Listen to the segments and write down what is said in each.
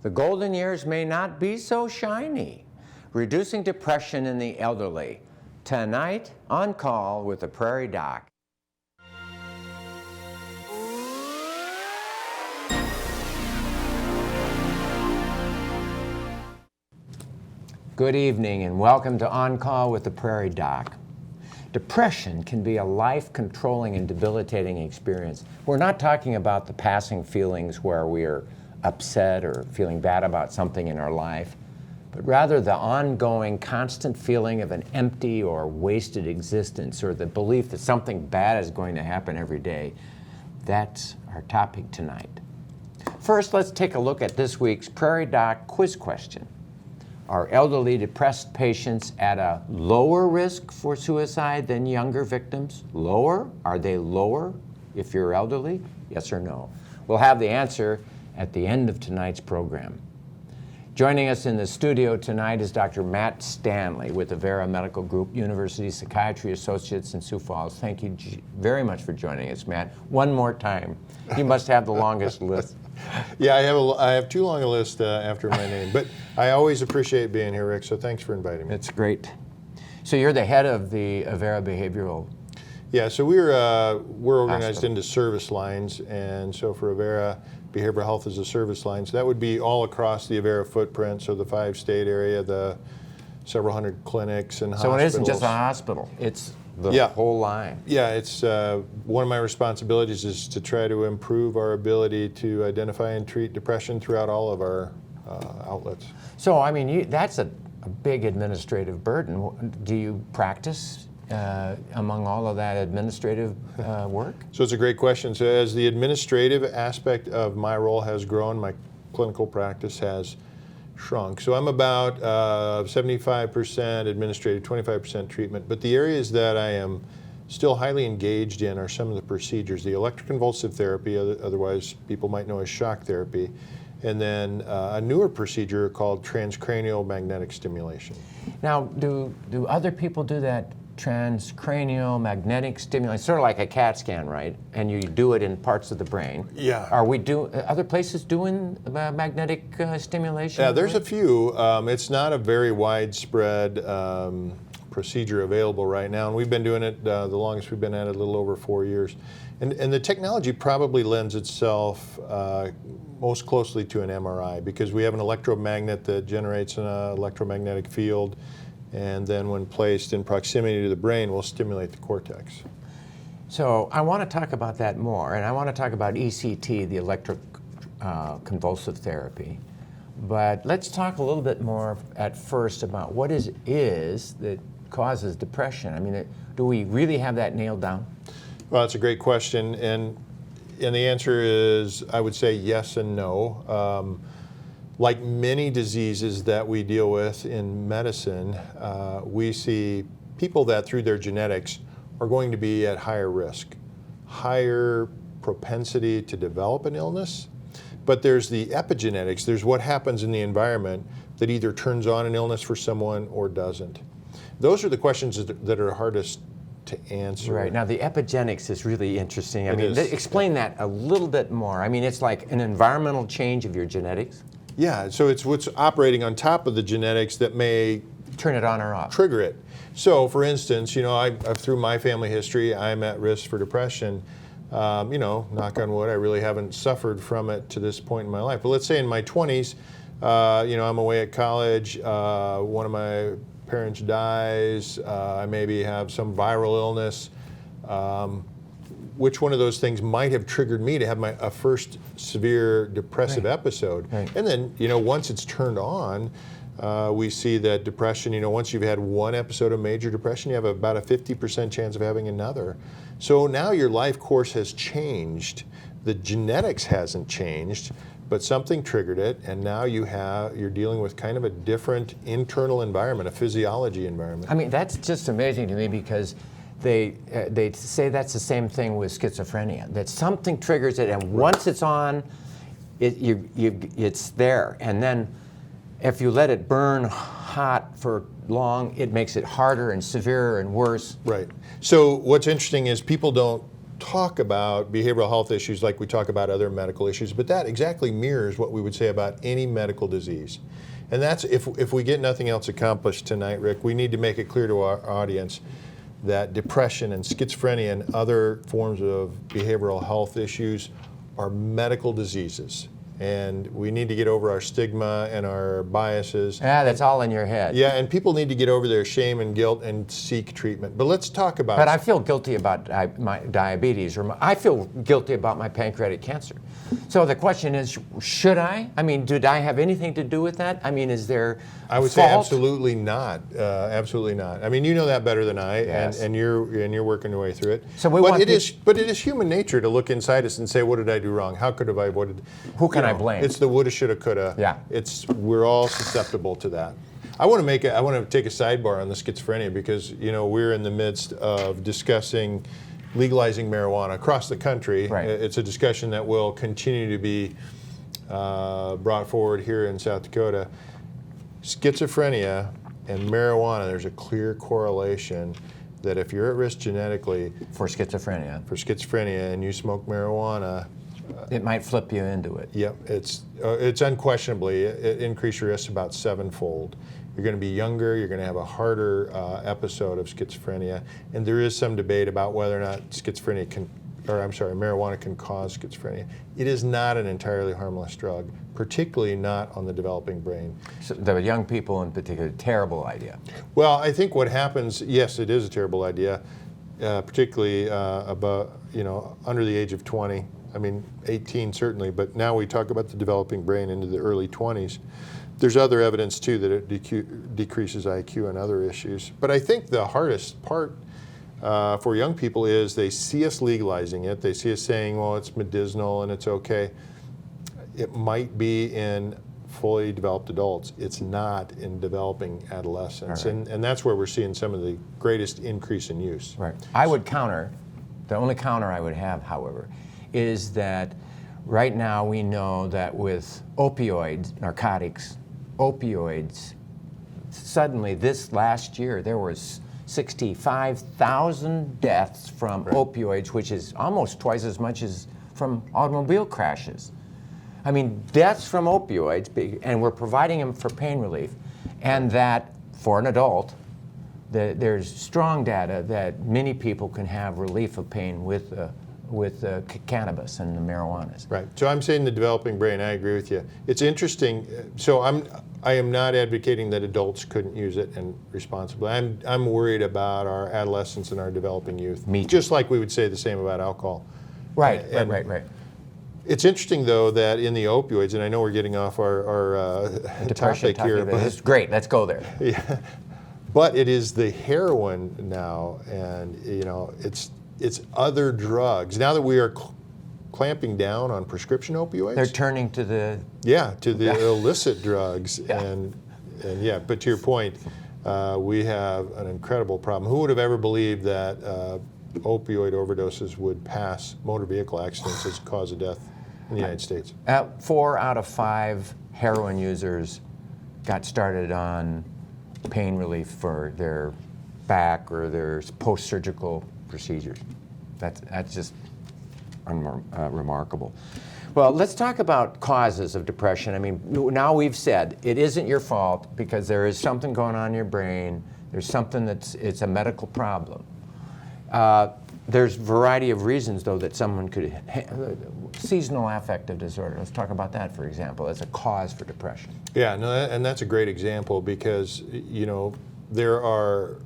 The golden years may not be so shiny. Reducing depression in the elderly. Tonight, on call with the Prairie Doc. Good evening and welcome to On Call with the Prairie Doc. Depression can be a life-controlling and debilitating experience. We're not talking about the passing feelings where we're upset or feeling bad about something in our life, but rather the ongoing, constant feeling of an empty or wasted existence, or the belief that something bad is going to happen every day. That's our topic tonight. First, let's take a look at this week's Prairie Doc quiz question. Are elderly depressed patients at a lower risk for suicide than younger victims? Lower? Are they lower if you're elderly? Yes or no? We'll have the answer at the end of tonight's program. Joining us in the studio tonight is Dr. Matt Stanley with Avera Medical Group, University Psychiatry Associates in Sioux Falls. Thank you very much for joining us, Matt. One more time. You must have the longest list. Yeah, I have too long a list after my name, but I always appreciate being here, Rick, so thanks for inviting me. It's great. So you're the head of the Avera Behavioral. Yeah, so we're organized into service lines, and so for Avera, behavioral health is a service line. So that would be all across the Avera footprint, so the 5-state area, the several hundred clinics and hospitals. So it isn't just a hospital, it's the whole line. Yeah, it's one of my responsibilities is to try to improve our ability to identify and treat depression throughout all of our outlets. So, I mean, that's a big administrative burden. Do you practice among all of that administrative work? So it's a great question. So as the administrative aspect of my role has grown, my clinical practice has shrunk. So I'm about 75% administrative, 25% treatment. But the areas that I am still highly engaged in are some of the procedures, the electroconvulsive therapy, otherwise people might know as shock therapy, and then a newer procedure called transcranial magnetic stimulation. Now, do other people do that transcranial magnetic stimulation, sort of like a CAT scan, right? And you do it in parts of the brain. Yeah. Are we other places doing magnetic stimulation? Yeah, there's a few. It's not a very widespread procedure available right now, and we've been doing it the longest we've been at it, a little over 4 years. And the technology probably lends itself most closely to an MRI because we have an electromagnet that generates an electromagnetic field, and then when placed in proximity to the brain will stimulate the cortex. So I want to talk about that more, and I want to talk about ECT, the electroconvulsive therapy. But let's talk a little bit more at first about what is that causes depression. I mean, do we really have that nailed down? Well, that's a great question, and the answer is, I would say yes and no. Like many diseases that we deal with in medicine, we see people that through their genetics are going to be at higher risk, higher propensity to develop an illness. But there's the epigenetics, there's what happens in the environment that either turns on an illness for someone or doesn't. Those are the questions that are hardest to answer. Right. Now, the epigenetics is really interesting. I mean, explain that a little bit more. I mean, it's like an environmental change of your genetics. Yeah, so it's what's operating on top of the genetics that may turn it on or off. Trigger it. So, for instance, you know, I through my family history, I'm at risk for depression. You know, knock on wood, I really haven't suffered from it to this point in my life. But let's say in my 20s, you know, I'm away at college, one of my parents dies, I maybe have some viral illness. Which one of those things might have triggered me to have a first severe depressive episode? Right. And then, you know, once it's turned on, we see that depression, you know, once you've had one episode of major depression, you have about a 50% chance of having another. So now your life course has changed. The genetics hasn't changed, but something triggered it, and now you're dealing with kind of a different internal environment, a physiology environment. I mean, that's just amazing to me because they say that's the same thing with schizophrenia, that something triggers it, and once it's on, it's there. And then if you let it burn hot for long, it makes it harder and severer and worse. Right. So what's interesting is people don't talk about behavioral health issues like we talk about other medical issues, but that exactly mirrors what we would say about any medical disease. And that's, if we get nothing else accomplished tonight, Rick, we need to make it clear to our audience that depression and schizophrenia and other forms of behavioral health issues are medical diseases. And we need to get over our stigma and our biases. Yeah, that's all in your head. Yeah, and people need to get over their shame and guilt and seek treatment. But let's talk about... But I feel guilty about my diabetes, or I feel guilty about my pancreatic cancer. So the question is, should I? I mean, did I have anything to do with that? I mean, is there I would say absolutely not. Absolutely not. I mean, you know that better than I, yes. and you're working your way through it. So but it is human nature to look inside us and say, what did I do wrong? How could have I avoided? Who can I blame? It's the woulda, shoulda, coulda. Yeah. We're all susceptible to that. I want to take a sidebar on the schizophrenia because we're in the midst of discussing legalizing marijuana across the country. Right. It's a discussion that will continue to be brought forward here in South Dakota. Schizophrenia and marijuana, there's a clear correlation that if you're at risk genetically for schizophrenia and you smoke marijuana, it might flip you into it. Yep, it's unquestionably, it increases your risk about 7-fold. You're going to be younger, you're going to have a harder episode of schizophrenia, and there is some debate about whether or not marijuana can cause schizophrenia. It is not an entirely harmless drug, particularly not on the developing brain. So the young people in particular, terrible idea. Well, I think what happens, yes, it is a terrible idea, particularly under the age of 20. I mean, 18 certainly, but now we talk about the developing brain into the early 20s. There's other evidence too that it decreases IQ and other issues. But I think the hardest part for young people is they see us legalizing it. They see us saying, well, it's medicinal and it's okay. It might be in fully developed adults. It's not in developing adolescents. Right. And that's where we're seeing some of the greatest increase in use. Right. I would counter, the only counter I would have, however, is that right now we know that with opioids, suddenly this last year there was 65,000 deaths from opioids, which is almost twice as much as from automobile crashes. I mean, deaths from opioids, and we're providing them for pain relief, and that for an adult, there's strong data that many people can have relief of pain with cannabis and the marijuanas. Right. So I'm saying the developing brain. I agree with you. It's interesting. So I am not advocating that adults couldn't use it and responsibly. I'm worried about our adolescents and our developing youth. Me too. Just like we would say the same about alcohol. Right. Right. It's interesting though that in the opioids, and I know we're getting off our topic here, but it's great. Let's go there. Yeah. But it is the heroin now, and it's other drugs. Now that we are clamping down on prescription opioids, they're turning to the illicit drugs, Yeah. and But to your point, we have an incredible problem. Who would have ever believed that opioid overdoses would pass motor vehicle accidents as a cause of death in the United States? 4 out of 5 heroin users got started on pain relief for their back or their post-surgical procedures. That's just remarkable. Well, let's talk about causes of depression. I mean, now we've said it isn't your fault because there is something going on in your brain. There's something it's a medical problem. There's a variety of reasons, though, that someone could seasonal affective disorder. Let's talk about that, for example, as a cause for depression. Yeah, no, and that's a great example because there are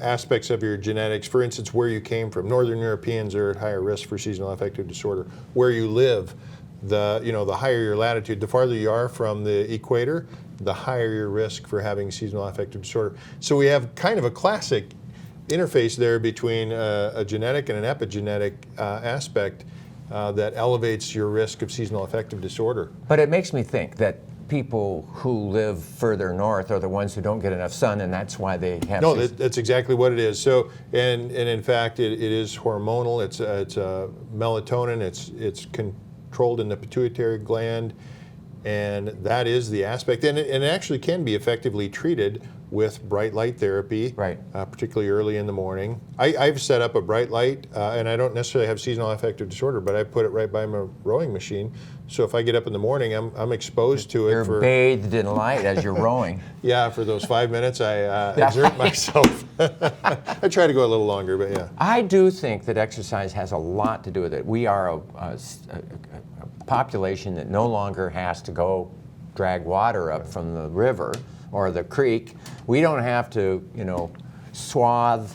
aspects of your genetics, for instance, where you came from. Northern Europeans are at higher risk for seasonal affective disorder. Where you live, the higher your latitude, the farther you are from the equator, the higher your risk for having seasonal affective disorder. So we have kind of a classic interface there between a genetic and an epigenetic aspect that elevates your risk of seasonal affective disorder. But it makes me think that people who live further north are the ones who don't get enough sun, and that's why they have. No, that's exactly what it is. So, and in fact, it is hormonal. It's melatonin. It's controlled in the pituitary gland, and that is the aspect. And it actually can be effectively treated with bright light therapy, Right. Particularly early in the morning. I've set up a bright light, and I don't necessarily have seasonal affective disorder, but I put it right by my rowing machine. So if I get up in the morning, I'm exposed to it. You're bathed in light as you're rowing. Yeah, for those 5 minutes, I exert myself. I try to go a little longer, but yeah. I do think that exercise has a lot to do with it. We are a population that no longer has to go drag water up from the river or the creek. We don't have to, swathe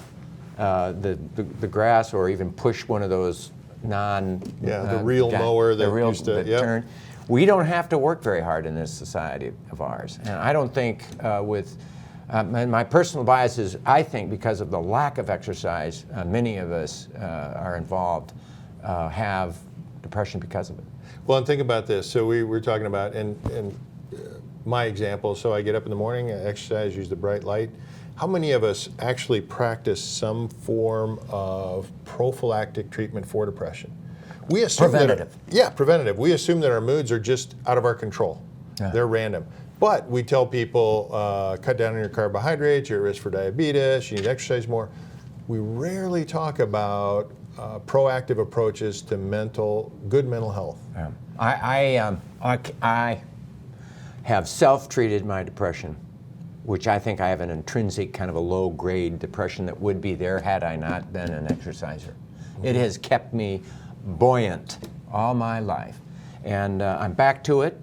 the grass or even push one of those the reel mower that used to turn. We don't have to work very hard in this society of ours. And I don't think and my personal bias is, I think because of the lack of exercise, many of us are involved, have depression because of it. Well, and think about this. So we were talking about, and my example, so I get up in the morning, I exercise, use the bright light. How many of us actually practice some form of prophylactic treatment for depression? We assume preventative. Preventative. We assume that our moods are just out of our control. Yeah. They're random. But we tell people, cut down on your carbohydrates, you're at risk for diabetes, you need to exercise more. We rarely talk about proactive approaches to good mental health. Yeah. I have self-treated my depression, which I think I have an intrinsic kind of a low-grade depression that would be there had I not been an exerciser. It has kept me buoyant all my life. And I'm back to it.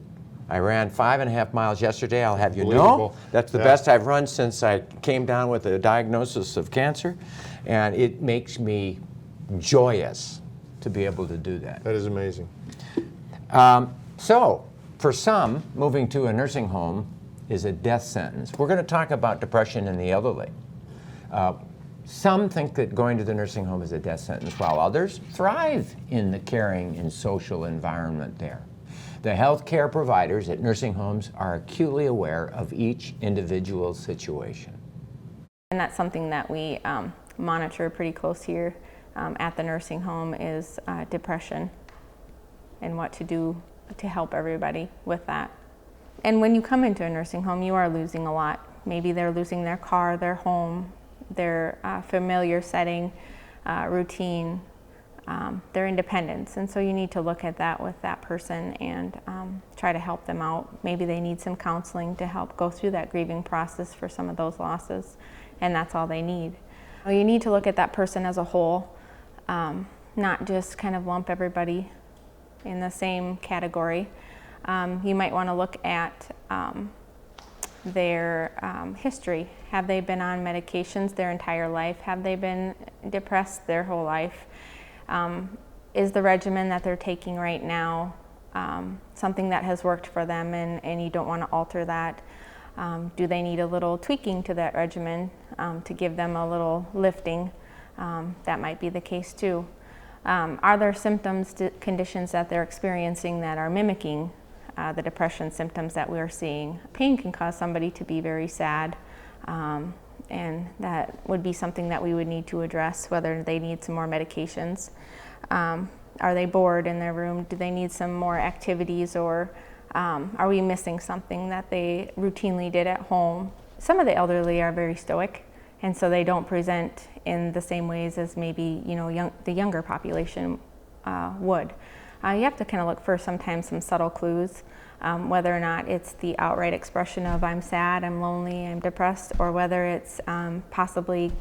I ran 5.5 miles yesterday, I'll have you know. That's the best I've run since I came down with a diagnosis of cancer. And it makes me joyous to be able to do that. That is amazing. So, for some, moving to a nursing home is a death sentence. We're going to talk about depression in the elderly. Some think that going to the nursing home is a death sentence, while others thrive in the caring and social environment there. The healthcare providers at nursing homes are acutely aware of each individual's situation. And that's something that we monitor pretty close here at the nursing home is depression and what to do to help everybody with that. And when you come into a nursing home, you are losing a lot. Maybe they're losing their car, their home, their familiar setting, routine, their independence. And so you need to look at that with that person and try to help them out. Maybe they need some counseling to help go through that grieving process for some of those losses, and that's all they need. You need to look at that person as a whole, not just kind of lump everybody in the same category. You might want to look at their history. Have they been on medications their entire life? Have they been depressed their whole life? Is the regimen that they're taking right now something that has worked for them and you don't want to alter that? Do they need a little tweaking to that regimen to give them a little lifting? That might be the case too. Are there symptoms, conditions that they're experiencing that are mimicking the depression symptoms that we're seeing? Pain can cause somebody to be very sad, and that would be something that we would need to address, whether they need some more medications. Are they bored in their room? Do they need some more activities, or are we missing something that they routinely did at home? Some of the elderly are very stoic, and so they don't present in the same ways as maybe the younger population would. You have to kind of look for sometimes some subtle clues, whether or not it's the outright expression of I'm sad, I'm lonely, I'm depressed, or whether it's possibly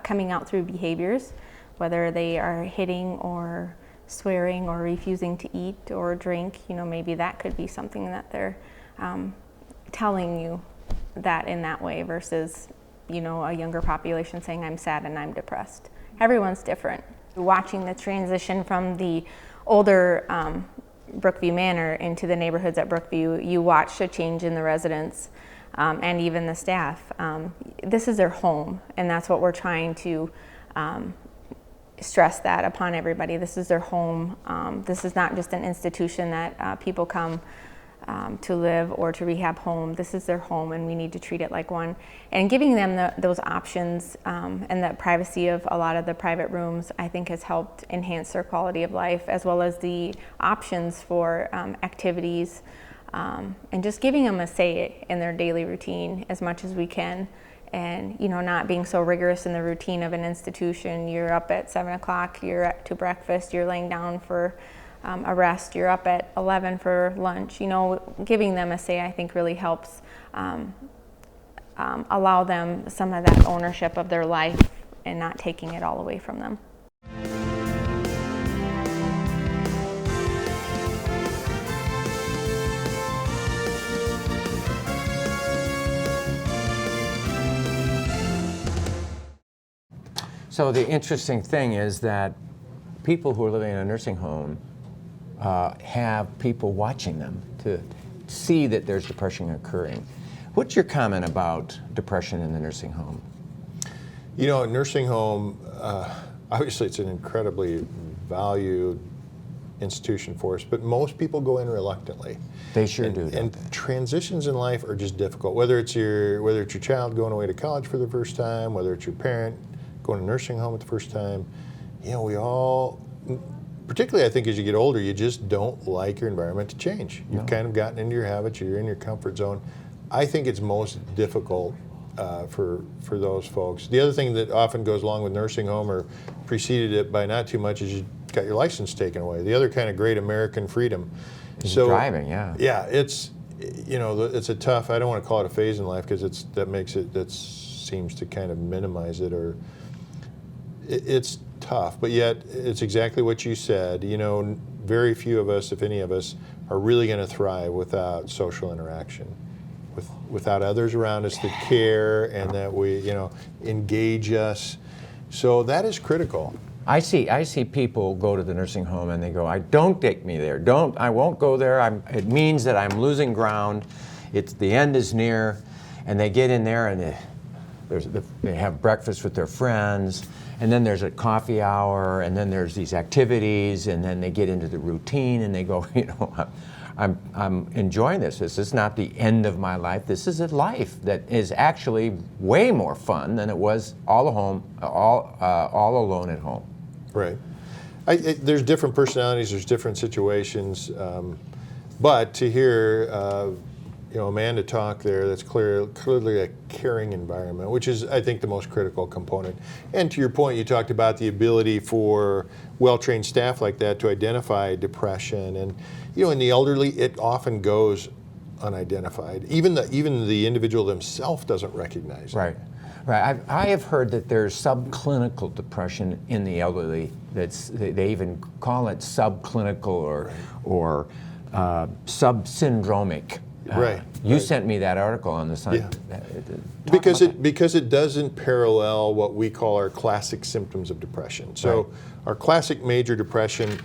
coming out through behaviors, whether they are hitting or swearing or refusing to eat or drink. Maybe that could be something that they're telling you that in that way versus a younger population saying I'm sad and I'm depressed. Everyone's different. Watching the transition from the older Brookview Manor into the neighborhoods at Brookview, you watch a change in the residents and even the staff. This is their home, and that's what we're trying to stress that upon everybody. This is their home. This is not just an institution that people come to live or to rehab home. This is their home, and we need to treat it like one. And giving them those options and the privacy of a lot of the private rooms, I think, has helped enhance their quality of life, as well as the options for activities and just giving them a say in their daily routine as much as we can. And, you know, not being so rigorous in the routine of an institution. You're up at 7 o'clock, you're to breakfast, you're laying down for a rest, you're up at 11 for lunch. You know, giving them a say, I think, really helps allow them some of that ownership of their life and not taking it all away from them. So the interesting thing is that people who are living in a nursing home have people watching them to see that there's depression occurring. What's your comment about depression in the nursing home? You know, a nursing home, obviously it's an incredibly valued institution for us, but most people go in reluctantly. They sure and, do. And transitions in life are just difficult. Whether it's your child going away to college for the first time, whether it's your parent going to nursing home at the first time, you know, we all, particularly I think as you get older, you just don't like your environment to change. You've kind of gotten into your habits, you're in your comfort zone. I think it's most difficult for those folks. The other thing that often goes along with nursing home, or preceded it by not too much, is you got your license taken away. The other kind of great American freedom. So driving, yeah. Yeah, it's, you know, it's a tough, I don't want to call it a phase in life because that seems to kind of minimize it, or it's tough, but yet it's exactly what you said. You know, very few of us, if any of us, are really going to thrive without social interaction, without others around us that care and that we, you know, engage us. So that is critical. I see people go to the nursing home and they go, don't take me there. I won't go there. It means that I'm losing ground. The end is near. And they get in there and they have breakfast with their friends. And then there's a coffee hour, and then there's these activities, and then they get into the routine, and they go, you know, I'm enjoying this. This is not the end of my life. This is a life that is actually way more fun than it was all alone at home. Right. There's different personalities. There's different situations, but to hear. You know, Amanda talk there, that's clearly a caring environment, which is, I think, the most critical component. And to your point, you talked about the ability for well-trained staff like that to identify depression. And, you know, in the elderly, it often goes unidentified. Even the individual themselves doesn't recognize it. Right. Right. I have heard that there's subclinical depression in the elderly. They even call it subclinical or subsyndromic. Right. You sent me that article on the site. Yeah. Because it doesn't parallel what we call our classic symptoms of depression. So our classic major depression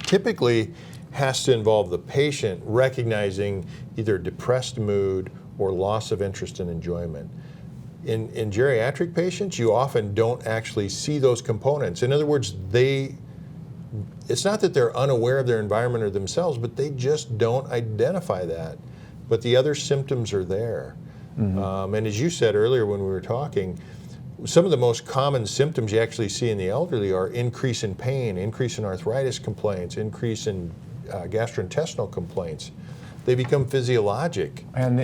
typically has to involve the patient recognizing either depressed mood or loss of interest and enjoyment. In geriatric patients, you often don't actually see those components. In other words, it's not that they're unaware of their environment or themselves, but they just don't identify that. But the other symptoms are there. Mm-hmm. And as you said earlier when we were talking, some of the most common symptoms you actually see in the elderly are increase in pain, increase in arthritis complaints, increase in gastrointestinal complaints. They become physiologic. And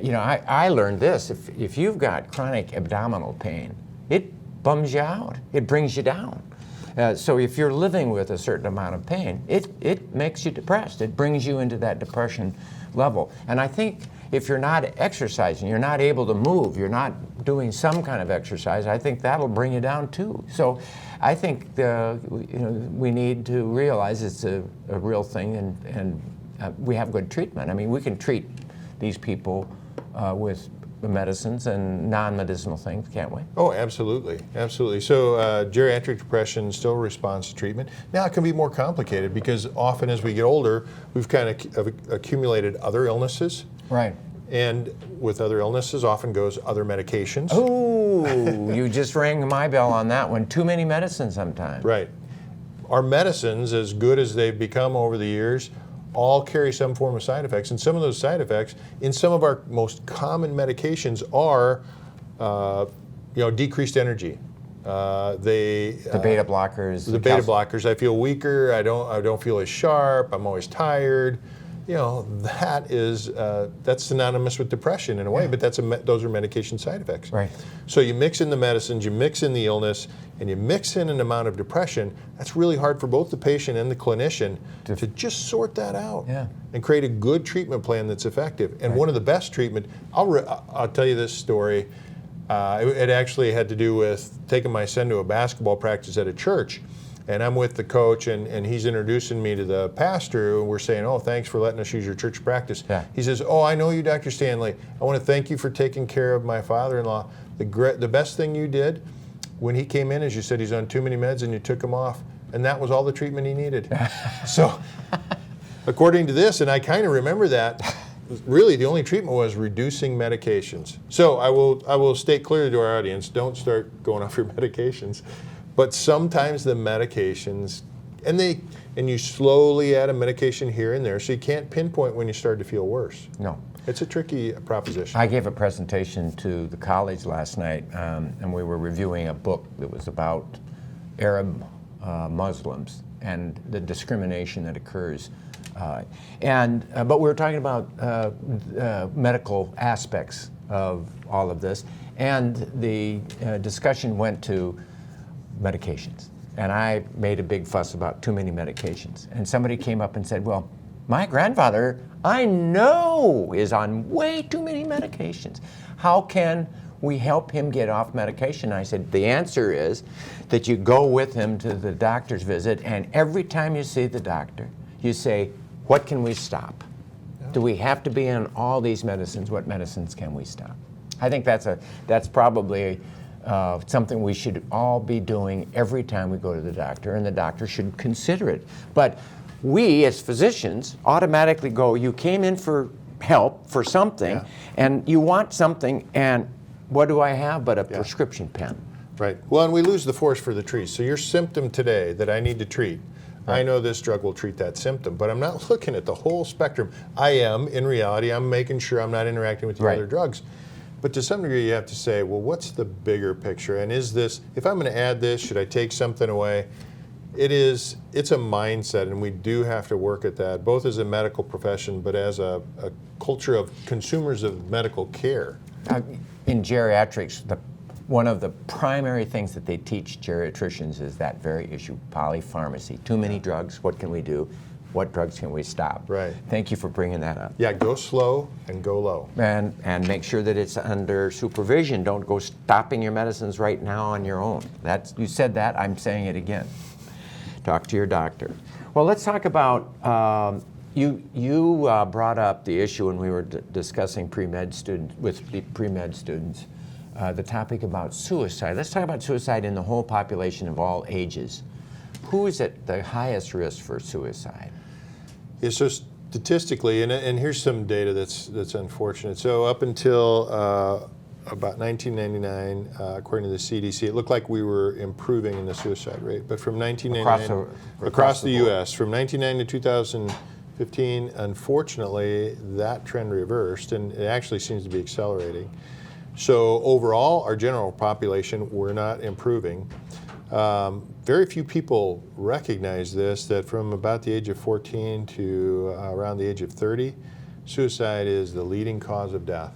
you know, I learned this. If you've got chronic abdominal pain, it bums you out. It brings you down. So if you're living with a certain amount of pain, it makes you depressed. It brings you into that depression level. And I think if you're not exercising, you're not able to move, you're not doing some kind of exercise, I think that'll bring you down too. So I think we need to realize it's a real thing, and we have good treatment. I mean, we can treat these people with medicines and non-medicinal things, can't we? Oh, absolutely, absolutely. So geriatric depression still responds to treatment. Now it can be more complicated because often as we get older, we've kind of accumulated other illnesses. Right. And with other illnesses often goes other medications. Oh, you just rang my bell on that one. Too many medicines sometimes. Right. Our medicines, as good as they've become over the years, all carry some form of side effects, and some of those side effects in some of our most common medications are, decreased energy. The beta blockers. The beta blockers. I feel weaker. I don't feel as sharp. I'm always tired. you know, that's synonymous with depression in a way, but those are medication side effects. Right. So you mix in the medicines, you mix in the illness, and you mix in an amount of depression. That's really hard for both the patient and the clinician to just sort that out and create a good treatment plan that's effective. And one of the best treatment, I'll tell you this story. It actually had to do with taking my son to a basketball practice at a church. And I'm with the coach, and he's introducing me to the pastor, and we're saying, oh, thanks for letting us use your church practice. Yeah. He says, oh, I know you, Dr. Stanley. I want to thank you for taking care of my father-in-law. The best thing you did when he came in is you said he's on too many meds, and you took him off. And that was all the treatment he needed. So according to this, and I kind of remember that, really the only treatment was reducing medications. So I will state clearly to our audience, don't start going off your medications. But sometimes the medications, and you slowly add a medication here and there, so you can't pinpoint when you start to feel worse. No. It's a tricky proposition. I gave a presentation to the college last night, and we were reviewing a book that was about Arab Muslims and the discrimination that occurs. But we were talking about medical aspects of all of this, and the discussion went to medications. And I made a big fuss about too many medications. And somebody came up and said, well, my grandfather, I know, is on way too many medications. How can we help him get off medication? I said, the answer is that you go with him to the doctor's visit, and every time you see the doctor, you say, what can we stop? Do we have to be on all these medicines? What medicines can we stop? I think that's probably something we should all be doing every time we go to the doctor, and the doctor should consider it. But we, as physicians, automatically go, you came in for help for something, and you want something, and what do I have but a prescription pen? Right. Well, and we lose the forest for the trees. So your symptom today that I need to treat, I know this drug will treat that symptom, but I'm not looking at the whole spectrum. In reality, I'm making sure I'm not interacting with the other drugs. But to some degree, you have to say, well, what's the bigger picture? And is this, if I'm going to add this, should I take something away? It's a mindset, and we do have to work at that, both as a medical profession, but as a culture of consumers of medical care. In geriatrics, one of the primary things that they teach geriatricians is that very issue, polypharmacy. Too many drugs, what can we do? What drugs can we stop? Right. Thank you for bringing that up. Yeah, go slow and go low. And make sure that it's under supervision. Don't go stopping your medicines right now on your own. You said that, I'm saying it again. Talk to your doctor. Well, let's talk about, you brought up the issue when we were discussing pre-med students, the topic about suicide. Let's talk about suicide in the whole population of all ages. Who is at the highest risk for suicide? Yeah, so statistically, and here's some data that's unfortunate. So up until about 1999, according to the CDC, it looked like we were improving in the suicide rate. But from 1999 across the U.S., from 1999 to 2015, unfortunately, that trend reversed, and it actually seems to be accelerating. So overall, our general population, we're not improving. Very few people recognize this, that from about the age of 14 to around the age of 30, suicide is the leading cause of death.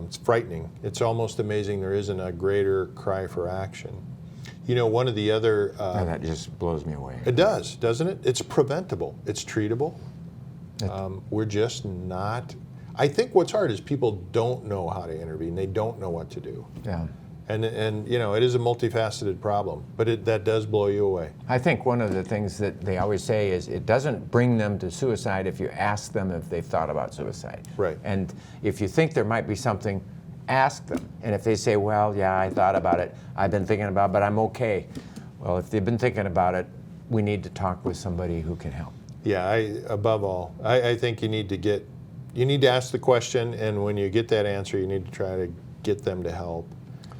It's frightening. It's almost amazing there isn't a greater cry for action. You know, one of the other... that just blows me away. It does, doesn't it? It's preventable. It's treatable. We're just not... I think what's hard is people don't know how to intervene. They don't know what to do. Yeah. And you know, it is a multifaceted problem, but that does blow you away. I think one of the things that they always say is it doesn't bring them to suicide if you ask them if they've thought about suicide. Right. And if you think there might be something, ask them. And if they say, well, yeah, I thought about it, I've been thinking about it, but I'm okay. Well, if they've been thinking about it, we need to talk with somebody who can help. Yeah, above all, I think you need to ask the question, and when you get that answer, you need to try to get them to help.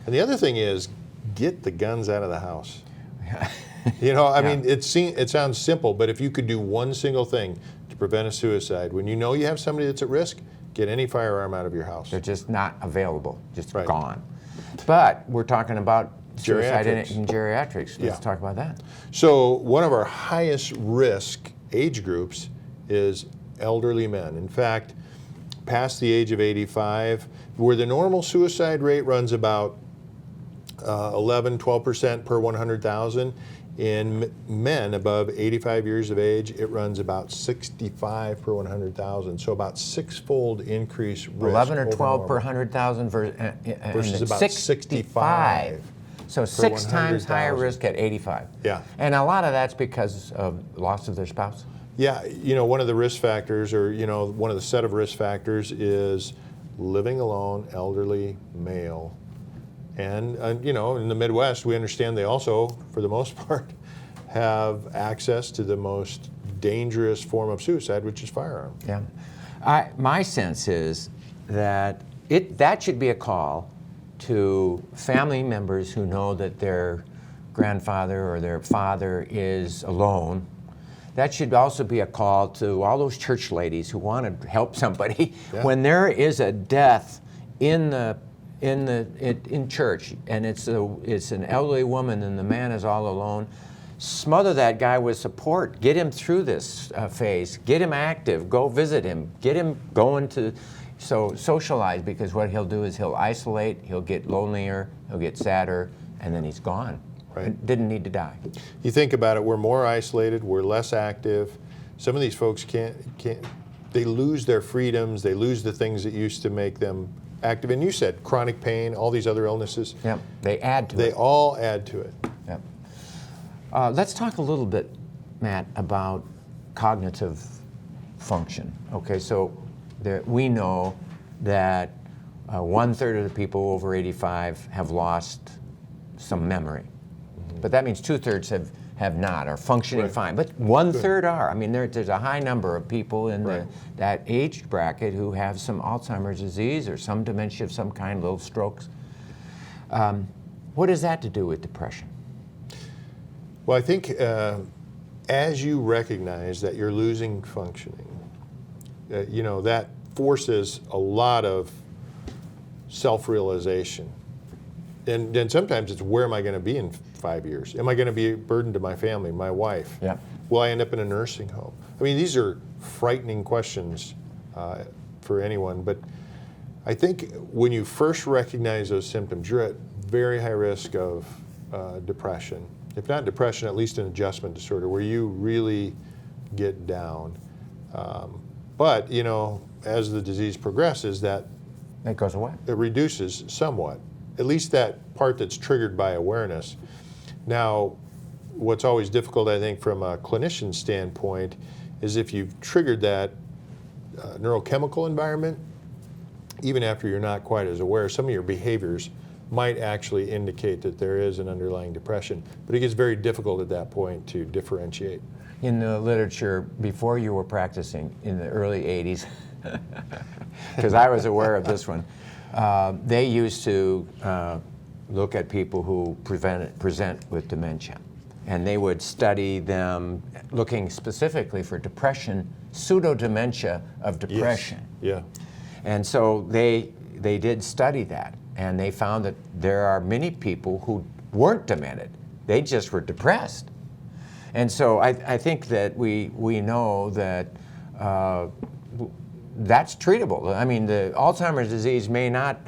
And the other thing is, get the guns out of the house. You know, I mean, it sounds simple, but if you could do one single thing to prevent a suicide, when you know you have somebody that's at risk, get any firearm out of your house. They're just not available, just gone. But we're talking about suicide in geriatrics. Let's talk about that. So one of our highest risk age groups is elderly men. In fact, past the age of 85, where the normal suicide rate runs about 11-12% per 100,000, in men above 85 years of age, it runs about 65 per 100,000. So about six-fold increase risk. 11 or over 12 per normal. 100,000 Versus about 65. So 6 times higher 100,000. risk at 85. Yeah. And a lot of that's because of loss of their spouse. Yeah, you know, one of the risk factors, or, you know, one of the set of risk factors is living alone, elderly, male. And you know, in the Midwest, we understand they also, for the most part, have access to the most dangerous form of suicide, which is firearm. Yeah. My sense is that that should be a call to family members who know that their grandfather or their father is alone. That should also be a call to all those church ladies who want to help somebody. Yeah. When there is a death in church, and it's an elderly woman and the man is all alone, smother that guy with support. Get him through this phase. Get him active. Go visit him. Get him going to socialize, because what he'll do is he'll isolate, he'll get lonelier, he'll get sadder, and then he's gone. Right. Didn't need to die. You think about it, we're more isolated, we're less active. Some of these folks they lose their freedoms, they lose the things that used to make them active. And you said chronic pain, all these other illnesses. Yep, they add to it. They all add to it. Yep. Let's talk a little bit, Matt, about cognitive function. Okay, so we know that 1/3 of the people over 85 have lost some memory. But that means 2/3 have not, are functioning Right. fine. But 1/3 are. I mean, there's a high number of people in Right. that age bracket who have some Alzheimer's disease or some dementia of some kind, little strokes. What is that to do with depression? Well, I think as you recognize that you're losing functioning, you know, that forces a lot of self-realization. And sometimes it's, where am I going to be in 5 years? Am I going to be a burden to my family, my wife? Yeah. Will I end up in a nursing home? I mean, these are frightening questions for anyone. But I think when you first recognize those symptoms, you're at very high risk of depression. If not depression, at least an adjustment disorder where you really get down. But, you know, as the disease progresses, that It goes away. it reduces somewhat, at least that part that's triggered by awareness. Now, what's always difficult, I think, from a clinician standpoint, is if you've triggered that neurochemical environment, even after you're not quite as aware, some of your behaviors might actually indicate that there is an underlying depression. But it gets very difficult at that point to differentiate. In the literature, before you were practicing in the early 80s, because I was aware of this one, they used to look at people who present with dementia. And they would study them looking specifically for depression, pseudo-dementia of depression. Yes. Yeah. And so they did study that. And they found that there are many people who weren't demented. They just were depressed. And so I think that we know that that's treatable. I mean, the Alzheimer's disease may not,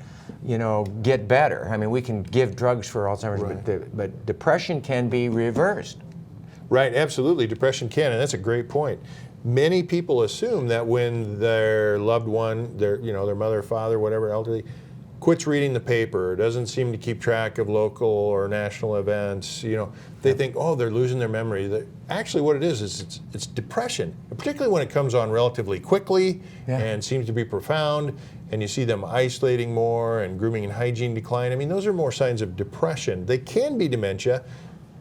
you know, get better. I mean, we can give drugs for Alzheimer's, Right. but depression can be reversed. Right, absolutely. Depression can, and that's a great point. Many people assume that when their loved one, their mother, father, whatever, elderly, quits reading the paper, doesn't seem to keep track of local or national events, they think, oh, they're losing their memory. Actually, what it is it's depression, particularly when it comes on relatively quickly and seems to be profound, and you see them isolating more and grooming and hygiene decline. I mean, those are more signs of depression. They can be dementia,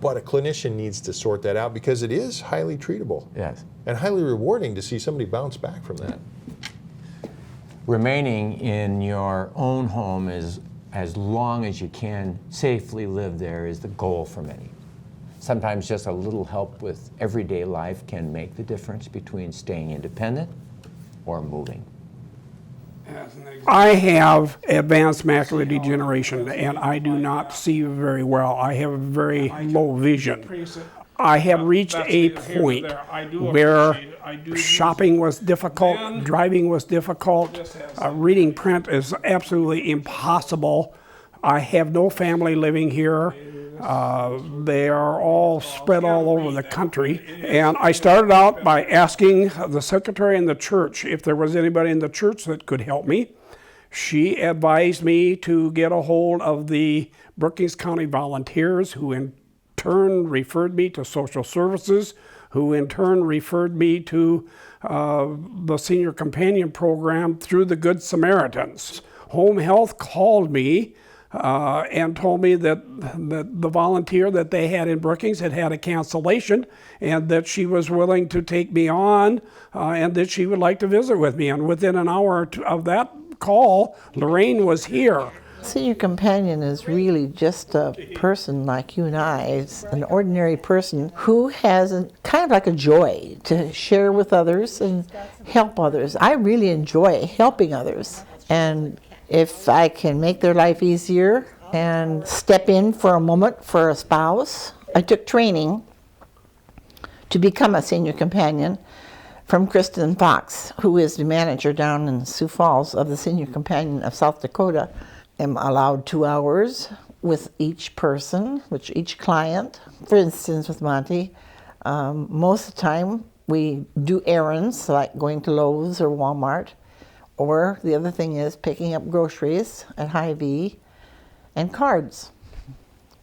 but a clinician needs to sort that out because it is highly treatable. Yes. And highly rewarding to see somebody bounce back from that. Remaining in your own home is as long as you can safely live there is the goal for many. Sometimes just a little help with everyday life can make the difference between staying independent or moving. I have advanced macular degeneration and I do not see very well. I have very low vision. I have reached a point where Shopping was difficult, driving was difficult, reading print is absolutely impossible. I have no family living here. They are all spread all over the country. And I started out by asking the secretary in the church if there was anybody in the church that could help me. She advised me to get a hold of the Brookings County Volunteers, who in turn referred me to social services, who in turn referred me to the Senior Companion Program through the Good Samaritans. Home Health called me and told me that the volunteer that they had in Brookings had had a cancellation, and that she was willing to take me on, and that she would like to visit with me. And within an hour of that call, Lorraine was here. Senior Companion is really just a person like you and I. It's an ordinary person who has kind of like a joy to share with others and help others. I really enjoy helping others. And if I can make their life easier and step in for a moment for a spouse. I took training to become a Senior Companion from Kristen Fox, who is the manager down in Sioux Falls of the Senior Companion of South Dakota. I'm allowed 2 hours with each person, with each client. For instance, with Monty, most of the time we do errands like going to Lowe's or Walmart. Or the other thing is picking up groceries at Hy-Vee and cards.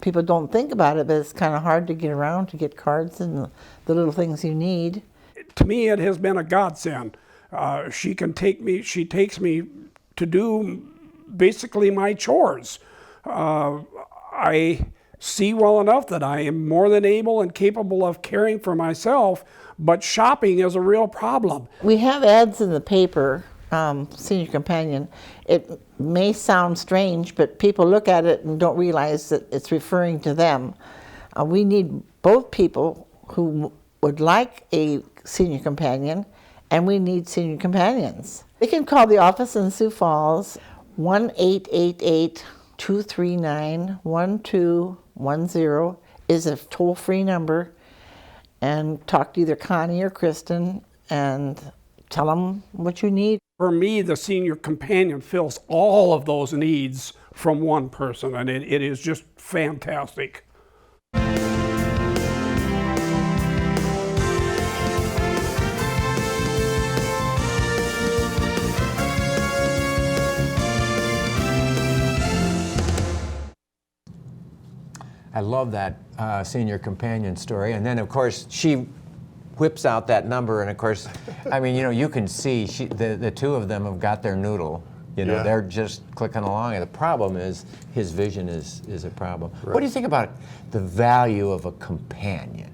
People don't think about it, but it's kind of hard to get around to get cards and the little things you need. To me, it has been a godsend. She takes me to do basically my chores. I see well enough that I am more than able and capable of caring for myself, but shopping is a real problem. We have ads in the paper, Senior Companion. It may sound strange, but people look at it and don't realize that it's referring to them. We need both people who would like a Senior Companion, and we need Senior Companions. They can call the office in Sioux Falls, 1-888-239-1210 is a toll-free number, and talk to either Connie or Kristen and tell them what you need. For me, the Senior Companion fills all of those needs from one person, and it is just fantastic. I love that Senior Companion story. And then, of course, she whips out that number. And, of course, I mean, you know, you can see the two of them have got their noodle. You know, they're just clicking along. And the problem is his vision is a problem. Right. What do you think about the value of a companion?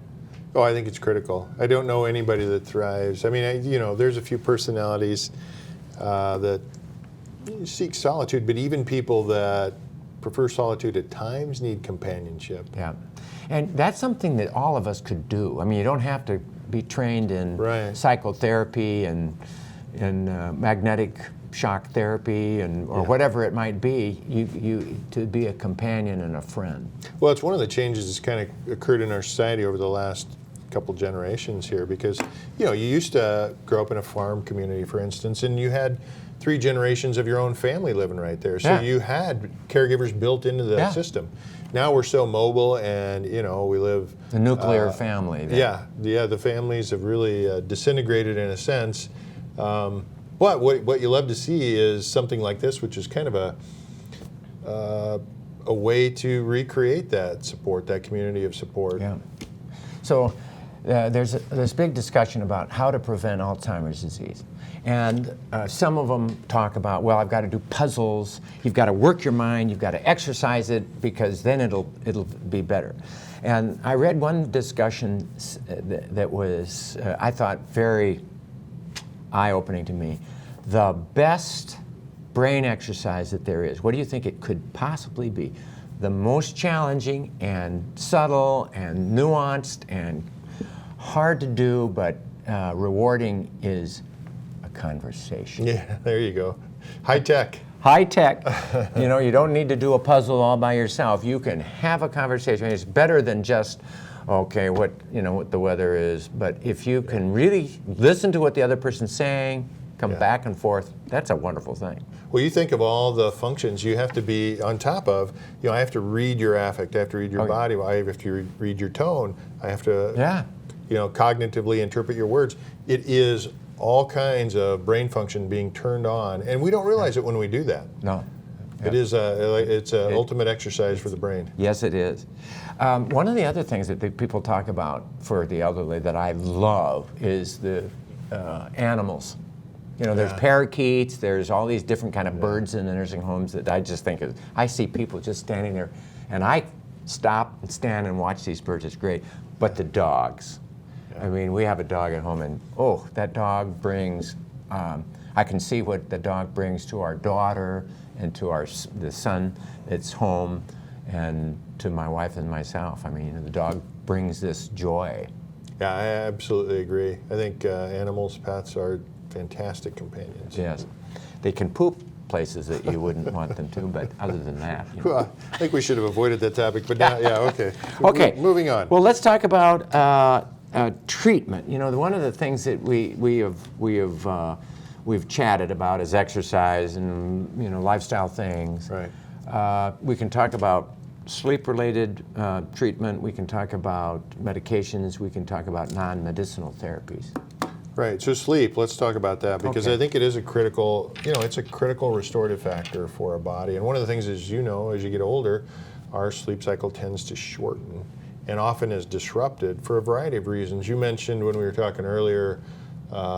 Oh, I think it's critical. I don't know anybody that thrives. I mean, you know, there's a few personalities that seek solitude, but even people that prefer solitude at times need companionship. Yeah, and that's something that all of us could do. I mean, you don't have to be trained in psychotherapy and magnetic shock therapy or whatever it might be. You to be a companion and a friend. Well, it's one of the changes that's kind of occurred in our society over the last couple generations here, because you know, you used to grow up in a farm community, for instance, and you had 3 generations of your own family living right there. So you had caregivers built into the system. Now we're so mobile, and you know, we live the nuclear family. The families have really disintegrated in a sense. But what you love to see is something like this, which is kind of a way to recreate that support, that community of support. Yeah. So there's this big discussion about how to prevent Alzheimer's disease. And some of them talk about, well, I've got to do puzzles, you've got to work your mind, you've got to exercise it, because then it'll be better. And I read one discussion that was, I thought, very eye-opening to me. The best brain exercise that there is, what do you think it could possibly be? The most challenging and subtle and nuanced and hard to do, but rewarding is conversation. Yeah, there you go. High tech. High tech. You know, you don't need to do a puzzle all by yourself. You can have a conversation. It's better than just okay, what the weather is. But if you can really listen to what the other person's saying, come back and forth, that's a wonderful thing. Well, you think of all the functions you have to be on top of. I have to read your affect, I have to read your body, I have to read your tone, I have to cognitively interpret your words. It is all kinds of brain function being turned on, and we don't realize it when we do that. No. It is it's an ultimate exercise for the brain. Yes, it is. One of the other things that people talk about for the elderly that I love is the animals. There's parakeets, there's all these different kind of birds in the nursing homes that I just think of. I see people just standing there, and I stop and stand and watch these birds. It's great. But the dogs. I mean, we have a dog at home, and that dog brings, I can see what the dog brings to our daughter and to the son that's home, and to my wife and myself. I mean, the dog brings this joy. Yeah, I absolutely agree. I think animals, pets are fantastic companions. Yes. They can poop places that you wouldn't want them to, but other than that. Well, I think we should have avoided that topic, but now, okay. So Okay. Moving on. Well, let's talk about treatment. One of the things that we've chatted about is exercise and lifestyle things. Right. We can talk about sleep-related treatment. We can talk about medications. We can talk about non-medicinal therapies. Right. So sleep. Let's talk about that because I think it is a critical. It's a critical restorative factor for our body. And one of the things is, as you get older, our sleep cycle tends to shorten, and often is disrupted for a variety of reasons. You mentioned when we were talking earlier,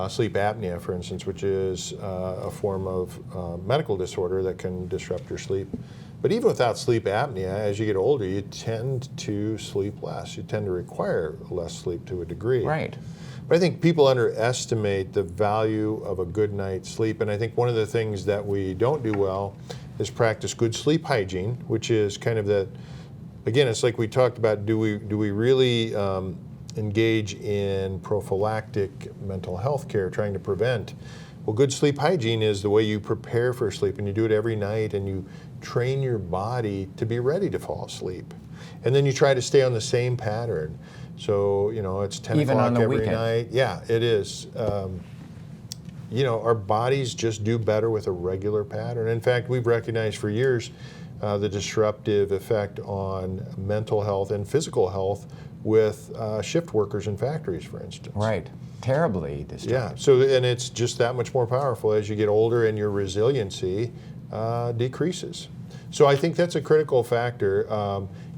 sleep apnea, for instance, which is a form of medical disorder that can disrupt your sleep. But even without sleep apnea, as you get older, you tend to sleep less. You tend to require less sleep to a degree. Right. But I think people underestimate the value of a good night's sleep. And I think one of the things that we don't do well is practice good sleep hygiene, which is kind of that, again, it's like we talked about, do we really engage in prophylactic mental health care, trying to prevent? Well, good sleep hygiene is the way you prepare for sleep, and you do it every night, and you train your body to be ready to fall asleep. And then you try to stay on the same pattern. So, it's 10 Even o'clock on the every weekend. night. Yeah, it is. Our bodies just do better with a regular pattern. In fact, we've recognized for years the disruptive effect on mental health and physical health with shift workers in factories, for instance. Right. Terribly disruptive. Yeah. So, and it's just that much more powerful as you get older and your resiliency decreases. So I think that's a critical factor.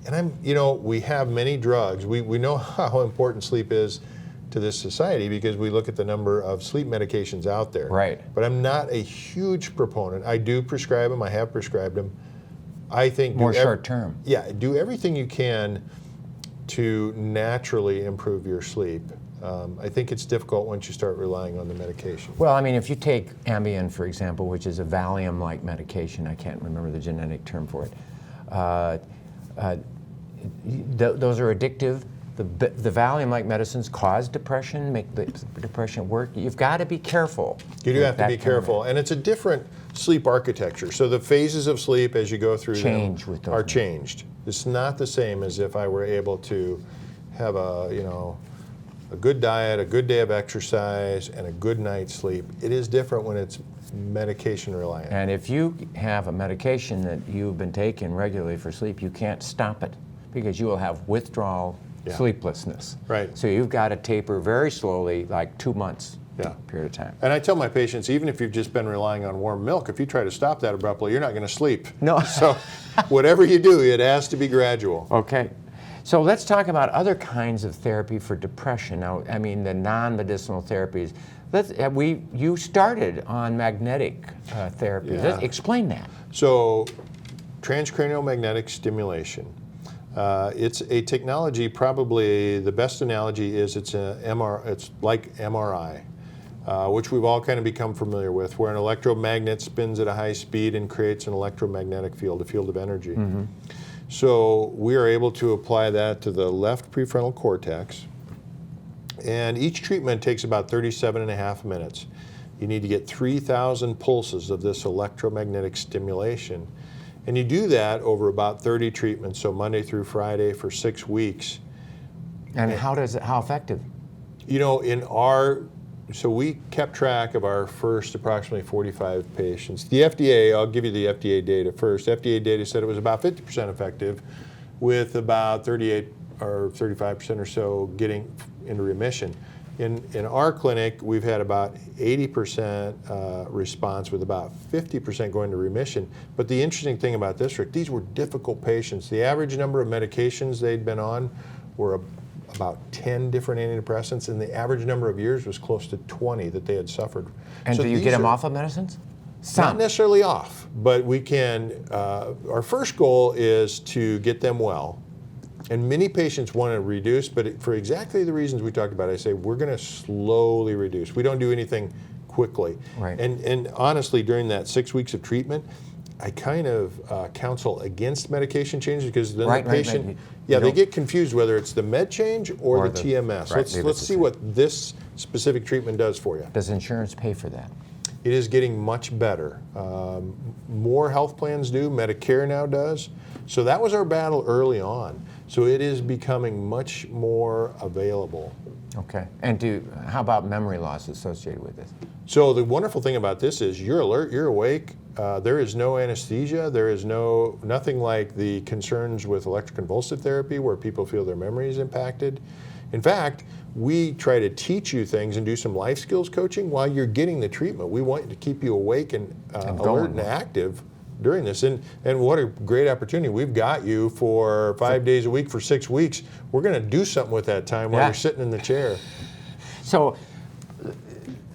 And we have many drugs. We know how important sleep is to this society because we look at the number of sleep medications out there. Right. But I'm not a huge proponent. I do prescribe them. I have prescribed them. I think More short term. Yeah, do everything you can to naturally improve your sleep. I think it's difficult once you start relying on the medication. Well, I mean, if you take Ambien, for example, which is a Valium-like medication, I can't remember the genetic term for it, those are addictive. The Valium-like medicines cause depression, make the depression work. You've got to be careful. You do have to be careful, and it's a different sleep architecture. So the phases of sleep as you go through them are changed. It's not the same as if I were able to have a good diet, a good day of exercise, and a good night's sleep. It is different when it's medication reliant. And if you have a medication that you've been taking regularly for sleep, you can't stop it because you will have withdrawal sleeplessness. Right. So you've got to taper very slowly, like 2 months period of time. And I tell my patients, even if you've just been relying on warm milk, if you try to stop that abruptly, you're not going to sleep. No. So whatever you do, it has to be gradual. Okay. So let's talk about other kinds of therapy for depression. Now, I mean, the non-medicinal therapies. You started on magnetic therapy. Yeah. Explain that. So transcranial magnetic stimulation. It's a technology, probably the best analogy is it's like MRI, which we've all kind of become familiar with, where an electromagnet spins at a high speed and creates an electromagnetic field, a field of energy. Mm-hmm. So we are able to apply that to the left prefrontal cortex, and each treatment takes about 37.5 minutes. You need to get 3,000 pulses of this electromagnetic stimulation. And you do that over about 30 treatments, so Monday through Friday for 6 weeks. And how effective? So we kept track of our first approximately 45 patients. The FDA, I'll give you the FDA data first. FDA data said it was about 50% effective, with about 38 or 35% or so getting into remission. In our clinic, we've had about 80% response, with about 50% going to remission. But the interesting thing about this, Rick, these were difficult patients. The average number of medications they'd been on were about 10 different antidepressants, and the average number of years was close to 20 that they had suffered. And So do you these get them are off of medicines? Not necessarily off, but we can, our first goal is to get them well. And many patients want to reduce, but for exactly the reasons we talked about, I say we're going to slowly reduce. We don't do anything quickly. Right. And honestly, during that 6 weeks of treatment, I kind of counsel against medication changes, because then the patient, they get confused whether it's the med change or the TMS. Let's see what this specific treatment does for you. Does insurance pay for that? It is getting much better. More health plans do. Medicare now does. So that was our battle early on. So it is becoming much more available. Okay. And how about memory loss associated with this? So the wonderful thing about this is you're alert, you're awake. There is no anesthesia. There is nothing like the concerns with electroconvulsive therapy where people feel their memory is impacted. In fact, we try to teach you things and do some life skills coaching while you're getting the treatment. We want to keep you awake and alert and active during this. And what a great opportunity. We've got you for 5 days a week for 6 weeks. We're going to do something with that time while you're sitting in the chair. So,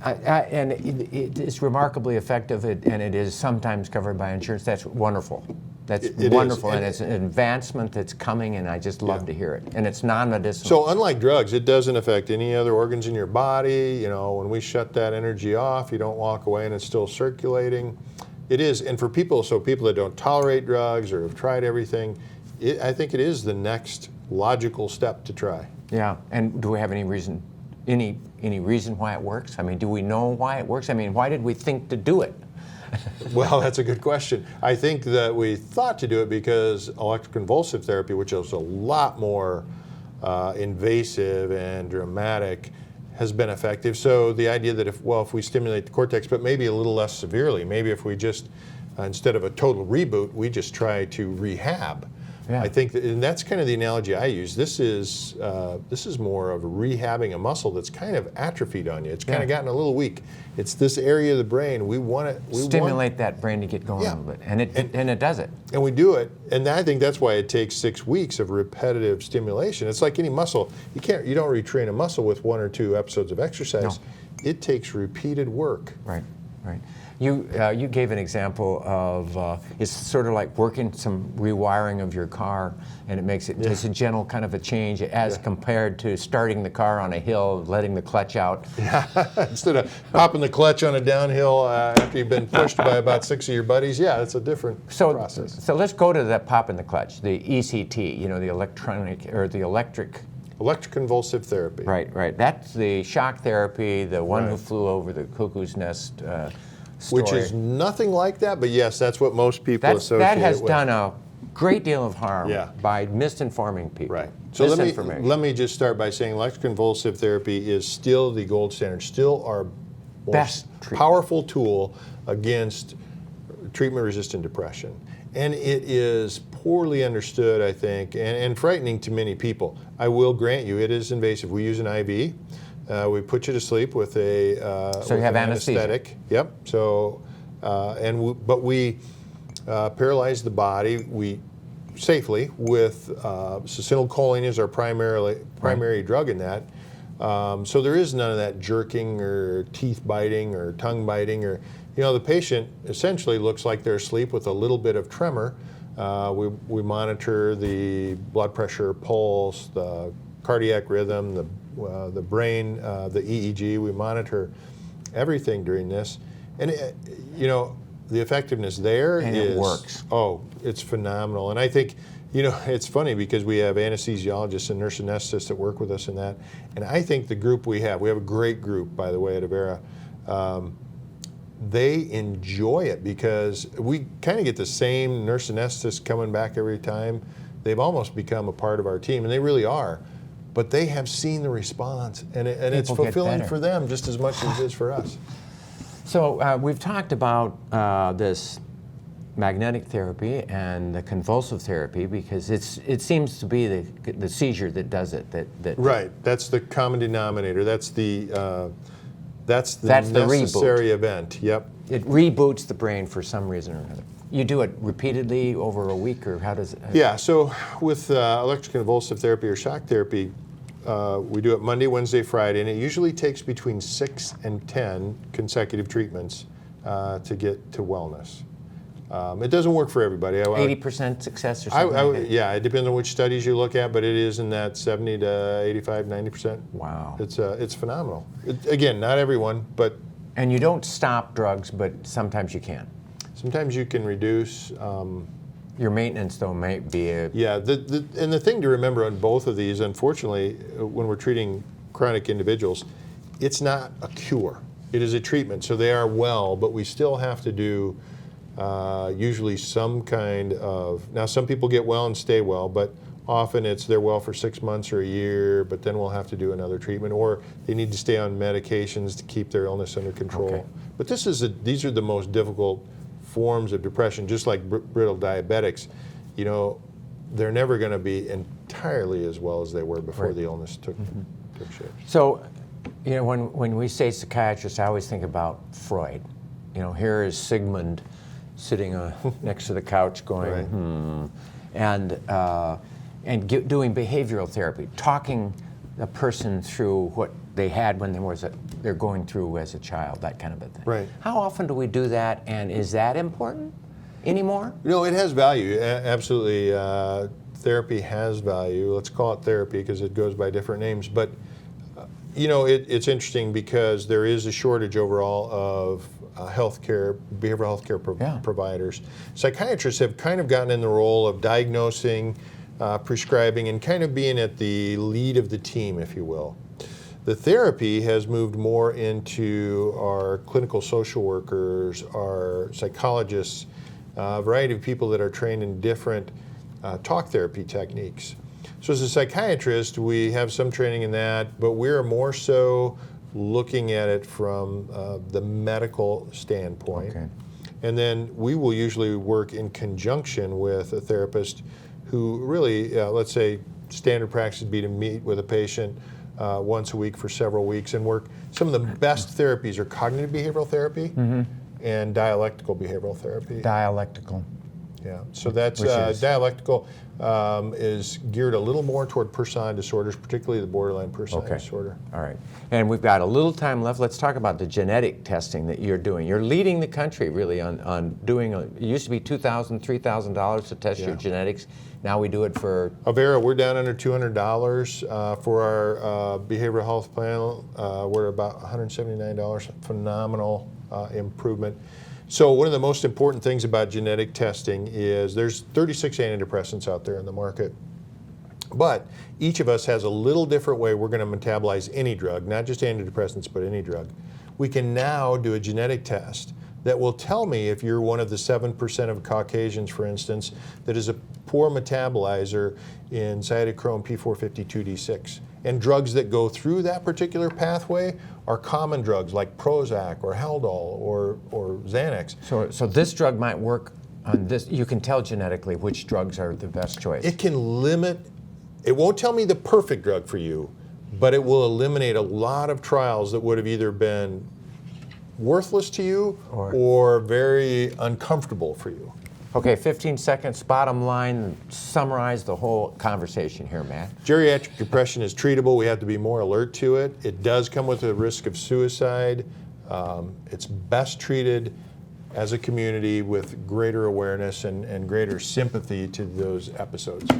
and it is remarkably effective, and it is sometimes covered by insurance. That's wonderful. That's wonderful, and it's an advancement that's coming, and I just love to hear it. And it's non-medicinal. So unlike drugs, it doesn't affect any other organs in your body. You know, when we shut that energy off, you don't walk away and it's still circulating. It is, and for people that don't tolerate drugs or have tried everything, I think it is the next logical step to try. Yeah, and do we have any reason why it works? I mean, do we know why it works? I mean, why did we think to do it? Well, that's a good question. I think that we thought to do it because electroconvulsive therapy, which is a lot more invasive and dramatic, has been effective. So the idea that if we stimulate the cortex, but maybe a little less severely, maybe if we just, instead of a total reboot, we just try to rehab. Yeah. I think and that's kind of the analogy I use. This is more of rehabbing a muscle that's kind of atrophied on you. It's kind of gotten a little weak. It's this area of the brain we want to stimulate that brain to get going a little bit, and it does it. And we do it, and I think that's why it takes 6 weeks of repetitive stimulation. It's like any muscle. You don't retrain a muscle with 1 or 2 episodes of exercise. No. It takes repeated work. Right. You gave an example of it's sort of like working some rewiring of your car, and it makes it just a gentle kind of a change as compared to starting the car on a hill, letting the clutch out. Yeah, instead of popping the clutch on a downhill after you've been pushed by about 6 of your buddies. Yeah, it's a different process. So let's go to that pop in the clutch, the ECT, the electronic or the electric. Electroconvulsive therapy. Right. That's the shock therapy, the one who flew over the cuckoo's nest. Story. Which is nothing like that, but yes, that's what most people associate that has with. done a great deal of harm by misinforming people. Right. So let me just start by saying electroconvulsive therapy is still the gold standard, still our most powerful tool against treatment-resistant depression. And it is poorly understood, I think, and frightening to many people. I will grant you, it is invasive. We use an IV. We put you to sleep with a so you have anesthetic. Yep. So, but we paralyze the body safely with succinylcholine is our primary drug in that. So there is none of that jerking or teeth biting or tongue biting or the patient essentially looks like they're asleep with a little bit of tremor. We monitor the blood pressure, pulse, the cardiac rhythm, the brain, the EEG. We monitor everything during this, and the effectiveness there and it works. Oh, it's phenomenal. And I think it's funny because we have anesthesiologists and nurse anesthetists that work with us in that, and I think the group we have a great group, by the way, at Avera. They enjoy it because we kind of get the same nurse anesthetists coming back every time. They've almost become a part of our team, and they really are. but they have seen the response, and it's People get fulfilling better. for them just as much as it is for us. So we've talked about this magnetic therapy and the convulsive therapy because it seems to be the seizure that does it. That Right, that's the common denominator. That's the That's the necessary reboot. event. Yep. It reboots the brain for some reason or another. You do it repeatedly over a week, or how does it? Yeah. So with electroconvulsive therapy or shock therapy, we do it Monday, Wednesday, Friday, and it usually takes between 6 and 10 consecutive treatments to get to wellness. It doesn't work for everybody. 80% success or something like that? Yeah, it depends on which studies you look at, but it is in that 70 to 85, 90%. Wow. It's phenomenal. Again, not everyone, but And you don't stop drugs, but sometimes you can. sometimes you can reduce. Your maintenance, though, might be a... Yeah, and the thing to remember on both of these, unfortunately, when we're treating chronic individuals, it's not a cure. It is a treatment. So they are well, but we still have to do usually some kind of... Now, some people get well and stay well, but often it's they're well for 6 months or a year, but then we'll have to do another treatment, or they need to stay on medications to keep their illness under control. Okay. But these are the most difficult forms of depression, just like brittle diabetics. You know, they're never going to be entirely as well as they were before Right. the illness took shape. So, you know, when we say psychiatrist, I always think about Freud. You know, here is Sigmund sitting next to the couch going, Right. and doing behavioral therapy, talking a person through what they had when they're going through as a child, that kind of a thing. Right. How often do we do that, and is that important anymore? You know, it has value, absolutely. Therapy has value. Let's call it therapy because it goes by different names. But, you know, it's interesting because there is a shortage overall of behavioral healthcare providers. Psychiatrists have kind of gotten in the role of diagnosing, prescribing, and kind of being at the lead of the team, if you will. The therapy has moved more into our clinical social workers, our psychologists, a variety of people that are trained in different talk therapy techniques. So as a psychiatrist, we have some training in that, but we're more so looking at it from the medical standpoint. Okay. And then we will usually work in conjunction with a therapist who really, let's say, standard practice would be to meet with a patient once a week for several weeks and work. Some of the best therapies are cognitive behavioral therapy and dialectical behavioral therapy. Dialectical. Yeah, so that's Which is? dialectical is geared a little more toward personality disorders, particularly the borderline personality disorder. All right. And we've got a little time left. Let's talk about the genetic testing that you're doing. You're leading the country, really, on doing it used to be $2,000, $3,000 to test your genetics. Now we do it for... Avera, we're down under $200 for our behavioral health plan. We're about $179, phenomenal improvement. So one of the most important things about genetic testing is there's 36 antidepressants out there in the market. But each of us has a little different way we're going to metabolize any drug, not just antidepressants, but any drug. We can now do a genetic test that will tell me if you're one of the 7% of Caucasians, for instance, that is a poor metabolizer in cytochrome P452D6. And drugs that go through that particular pathway are common drugs like Prozac or Haldol or Xanax. So this drug might work on this. You can tell genetically which drugs are the best choice. It can limit, it won't tell me the perfect drug for you, but it will eliminate a lot of trials that would have either been worthless to you or very uncomfortable for you. Okay, 15 seconds, bottom line, summarize the whole conversation here, Matt. Geriatric depression is treatable. We have to be more alert to it. It does come with a risk of suicide. It's best treated as a community with greater awareness and greater sympathy to those episodes.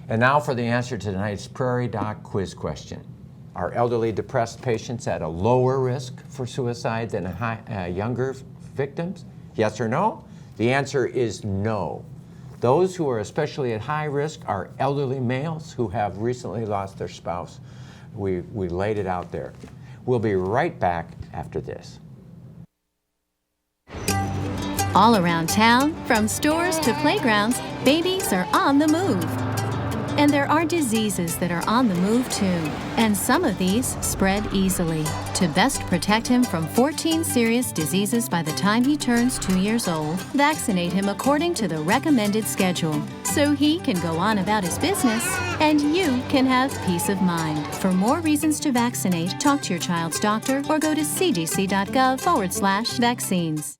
And now for the answer to tonight's Prairie Doc quiz question. Are elderly depressed patients at a lower risk for suicide than younger victims? Yes or no? The answer is no. Those who are especially at high risk are elderly males who have recently lost their spouse. We laid it out there. We'll be right back after this. All around town, from stores to playgrounds, babies are on the move. And there are diseases that are on the move too. And some of these spread easily. To best protect him from 14 serious diseases by the time he turns 2 years old, vaccinate him according to the recommended schedule, so he can go on about his business and you can have peace of mind. For more reasons to vaccinate, talk to your child's doctor or go to cdc.gov/vaccines.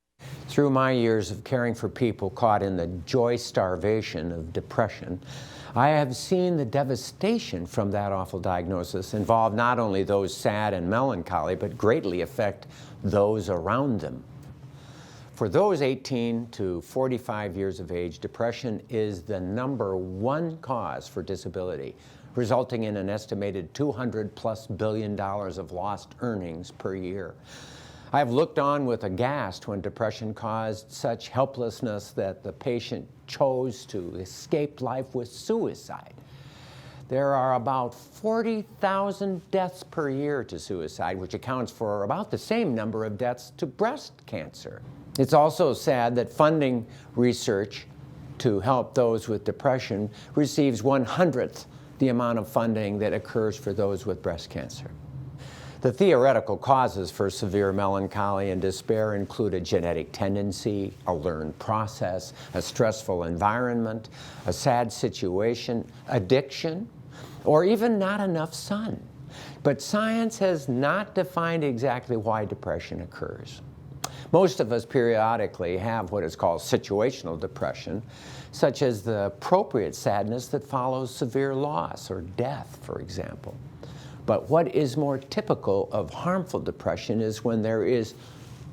Through my years of caring for people caught in the joy starvation of depression, I have seen the devastation from that awful diagnosis involve not only those sad and melancholy, but greatly affect those around them. For those 18 to 45 years of age, depression is the #1 cause for disability, resulting in an estimated $200+ billion of lost earnings per year. I have looked on with aghast when depression caused such helplessness that the patient chose to escape life with suicide. There are about 40,000 deaths per year to suicide, which accounts for about the same number of deaths to breast cancer. It's also sad that funding research to help those with depression receives 1/100th the amount of funding that occurs for those with breast cancer. The theoretical causes for severe melancholy and despair include a genetic tendency, a learned process, a stressful environment, a sad situation, addiction, or even not enough sun. But science has not defined exactly why depression occurs. Most of us periodically have what is called situational depression, such as the appropriate sadness that follows severe loss or death, for example. But what is more typical of harmful depression is when there is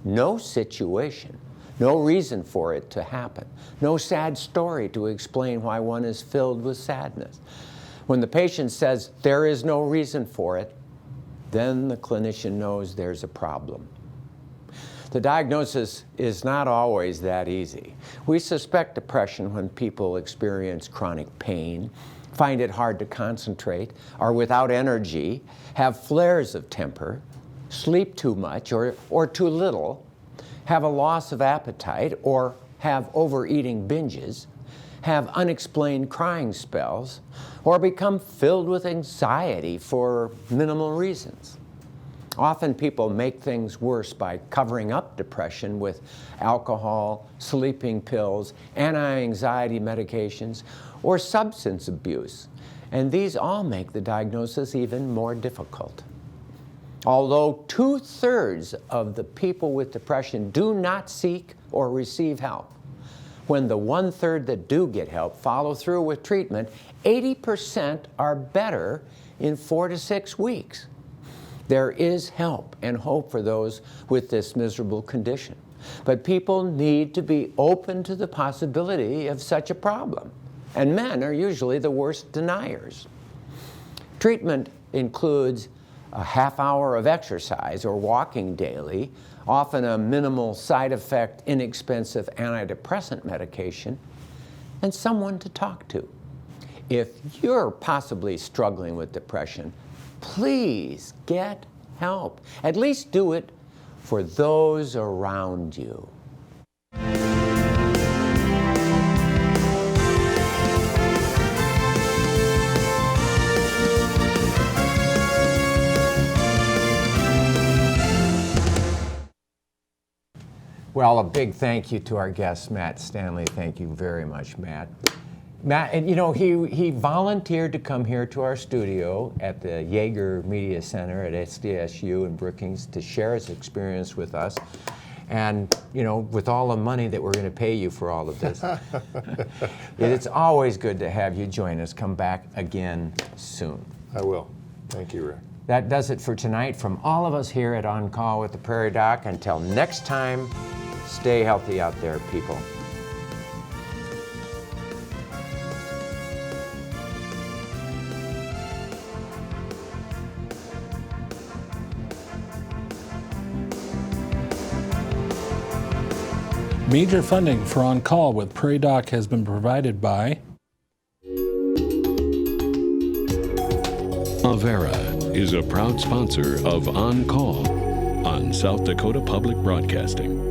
no situation, no reason for it to happen, no sad story to explain why one is filled with sadness. When the patient says there is no reason for it, then the clinician knows there's a problem. The diagnosis is not always that easy. We suspect depression when people experience chronic pain, find it hard to concentrate, are without energy, have flares of temper, sleep too much or too little, have a loss of appetite or have overeating binges, have unexplained crying spells, or become filled with anxiety for minimal reasons. Often people make things worse by covering up depression with alcohol, sleeping pills, anti-anxiety medications, or substance abuse, and these all make the diagnosis even more difficult. Although 2/3 of the people with depression do not seek or receive help, when the 1/3 that do get help follow through with treatment, 80% are better in 4 to 6 weeks. There is help and hope for those with this miserable condition, but people need to be open to the possibility of such a problem. And men are usually the worst deniers. Treatment includes a half hour of exercise or walking daily, often a minimal side effect, inexpensive antidepressant medication, and someone to talk to. If you're possibly struggling with depression, please get help. At least do it for those around you. Well, a big thank you to our guest, Matt Stanley. Thank you very much, Matt. Matt, and you know, he volunteered to come here to our studio at the Yeager Media Center at SDSU in Brookings to share his experience with us. And, you know, with all the money that we're going to pay you for all of this, it's always good to have you join us. Come back again soon. I will. Thank you, Rick. That does it for tonight from all of us here at On Call with the Prairie Doc. Until next time, stay healthy out there, people. Major funding for On Call with Prairie Doc has been provided by Avera is a proud sponsor of On Call on South Dakota Public Broadcasting.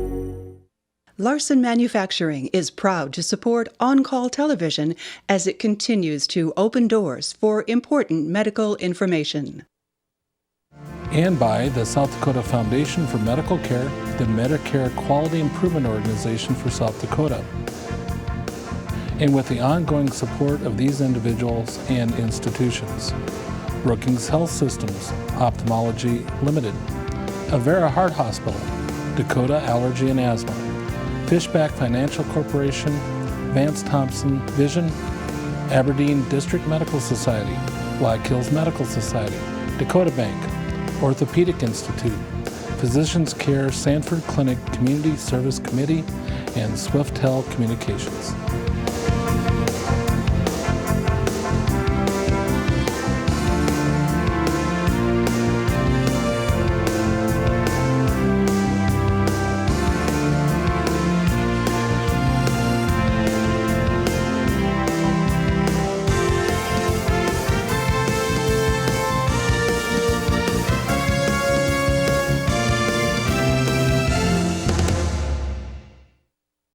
Larson Manufacturing is proud to support On-Call Television as it continues to open doors for important medical information. And by the South Dakota Foundation for Medical Care, the Medicare Quality Improvement Organization for South Dakota. And with the ongoing support of these individuals and institutions. Brookings Health Systems, Ophthalmology Limited, Avera Heart Hospital, Dakota Allergy and Asthma, Fishback Financial Corporation, Vance Thompson Vision, Aberdeen District Medical Society, Black Hills Medical Society, Dakota Bank, Orthopedic Institute, Physicians Care Sanford Clinic Community Service Committee, and Swiftel Communications.